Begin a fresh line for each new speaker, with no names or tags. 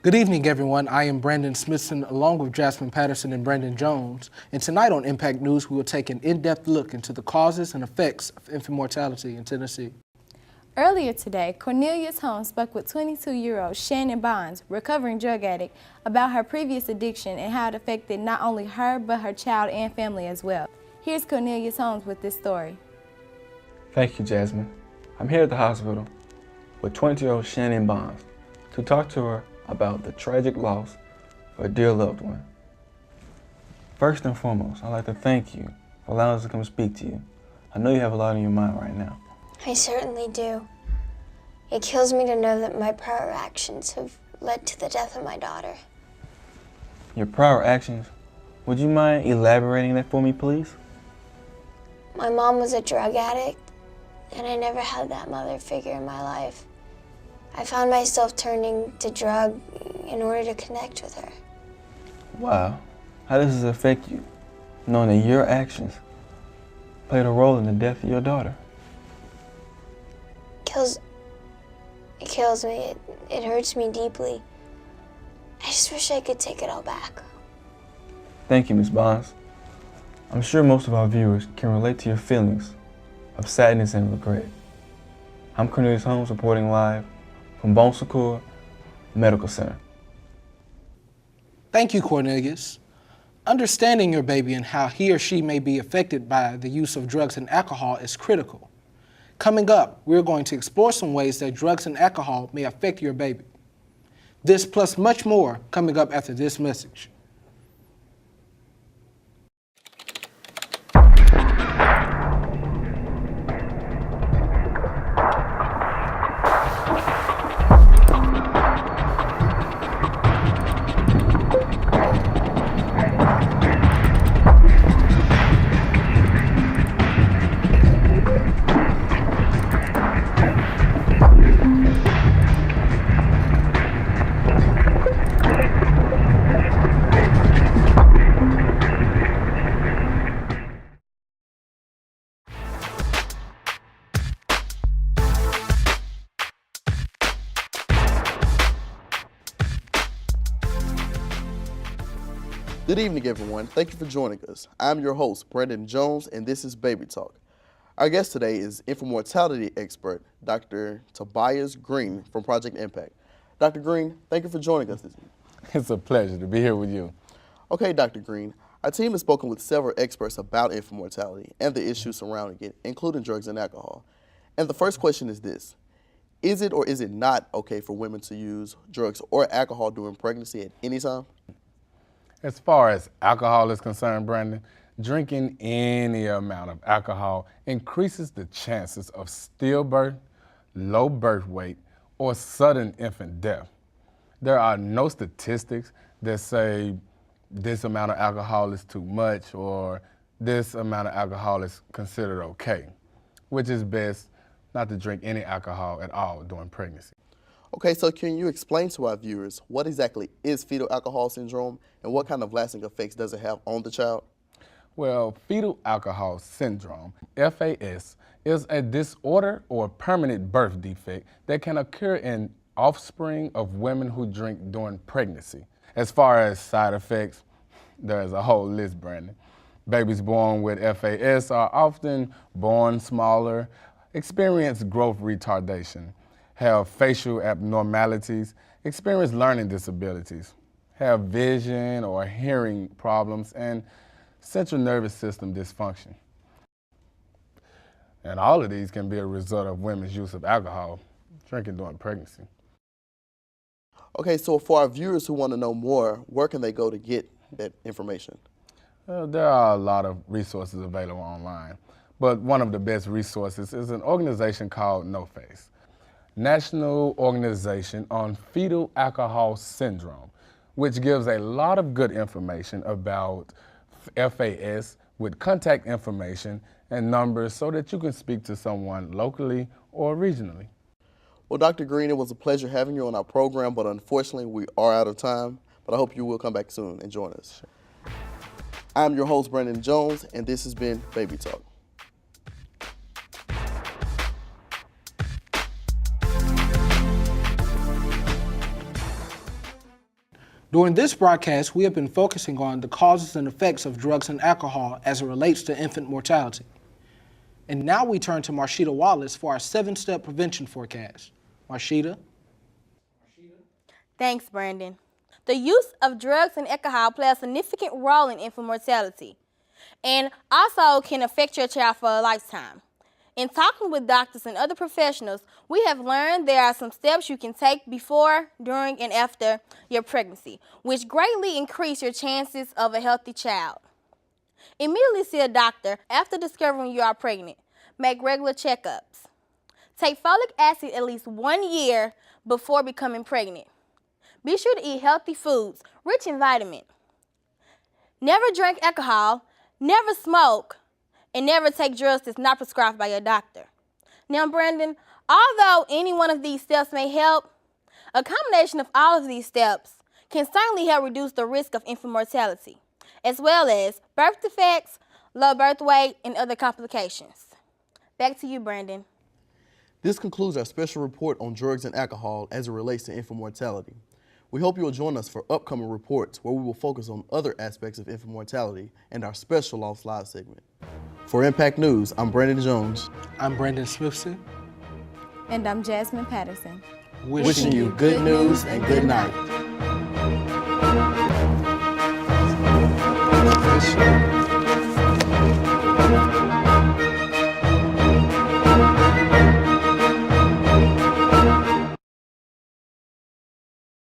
Good evening, everyone. I am Brandon Smithson, along with Jasmine Patterson and Brandon Jones. And tonight on Impact News, we will take an in-depth look into the causes and effects of infant mortality in Tennessee.
Earlier today, Cornelius Holmes spoke with 22-year-old Shannon Bonds, recovering drug addict, about her previous addiction and how it affected not only her, but her child and family as well. Here's Cornelius Holmes with this story.
Thank you, Jasmine. I'm here at the hospital with 20-year-old Shannon Bonds to talk to her about the tragic loss of a dear loved one. First and foremost, I'd like to thank you for allowing us to come speak to you. I know you have a lot on your mind right now.
I certainly do. It kills me to know that my prior actions have led to the death of my daughter.
Your prior actions, would you mind elaborating that for me, please?
My mom was a drug addict, and I never had that mother figure in my life. I found myself turning to drug in order to connect with her.
Wow. How does this affect you, knowing that your actions played a role in the death of your daughter?
It kills me. It hurts me deeply. I just wish I could take it all back.
Thank you, Ms. Bonds. I'm sure most of our viewers can relate to your feelings of sadness and regret. I'm Cornelius Holmes, reporting live from Secours Medical Center.
Thank you, Cornelius. Understanding your baby and how he or she may be affected by the use of drugs and alcohol is critical. Coming up, we're going to explore some ways that drugs and alcohol may affect your baby. This plus much more coming up after this message.
Good evening, everyone. Thank you for joining us. I'm your host, Brandon Jones, and this is Baby Talk. Our guest today is infant mortality expert, Dr. Tobias Green from Project Impact. Dr. Green, thank you for joining us this evening.
It's a pleasure to be here with you.
Okay, Dr. Green, our team has spoken with several experts about infant mortality and the issues surrounding it, including drugs and alcohol. And the first question is this: is it or is it not okay for women to use drugs or alcohol during pregnancy at any time?
As far as alcohol is concerned, Brandon, drinking any amount of alcohol increases the chances of stillbirth, low birth weight, or sudden infant death. There are no statistics that say this amount of alcohol is too much or this amount of alcohol is considered okay, which is best not to drink any alcohol at all during pregnancy.
Okay, so can you explain to our viewers what exactly is fetal alcohol syndrome and what kind of lasting effects does it have on the child?
Well, fetal alcohol syndrome, FAS, is a disorder or permanent birth defect that can occur in offspring of women who drink during pregnancy. As far as side effects, there's a whole list, Brandon. Babies born with FAS are often born smaller, experience growth retardation, have facial abnormalities, experience learning disabilities, have vision or hearing problems, and central nervous system dysfunction. And all of these can be a result of women's use of alcohol, drinking during pregnancy.
Okay, so for our viewers who want to know more, where can they go to get that information?
There are a lot of resources available online, but one of the best resources is an organization called NOFACE, National Organization on Fetal Alcohol Syndrome, which gives a lot of good information about FAS with contact information and numbers so that you can speak to someone locally or regionally.
Well, Dr. Green, it was a pleasure having you on our program, but unfortunately we are out of time, but I hope you will come back soon and join us. I'm your host, Brandon Jones, and this has been Baby Talk.
During this broadcast, we have been focusing on the causes and effects of drugs and alcohol as it relates to infant mortality. And now we turn to Marshita Wallace for our 7-step prevention forecast. Marshita?
Thanks, Brandon. The use of drugs and alcohol play a significant role in infant mortality and also can affect your child for a lifetime. In talking with doctors and other professionals, we have learned there are some steps you can take before, during, and after your pregnancy, which greatly increase your chances of a healthy child. Immediately see a doctor after discovering you are pregnant. Make regular checkups. Take folic acid at least 1 year before becoming pregnant. Be sure to eat healthy foods, rich in vitamin. Never drink alcohol, never smoke, and never take drugs that's not prescribed by your doctor. Now, Brandon, although any one of these steps may help, a combination of all of these steps can certainly help reduce the risk of infant mortality, as well as birth defects, low birth weight, and other complications. Back to you, Brandon.
This concludes our special report on drugs and alcohol as it relates to infant mortality. We hope you will join us for upcoming reports where we will focus on other aspects of infant mortality and our special Lost Lives segment. For Impact News, I'm Brandon Jones.
I'm Brandon Smithson.
And I'm Jasmine Patterson.
Wishing you good news and good night.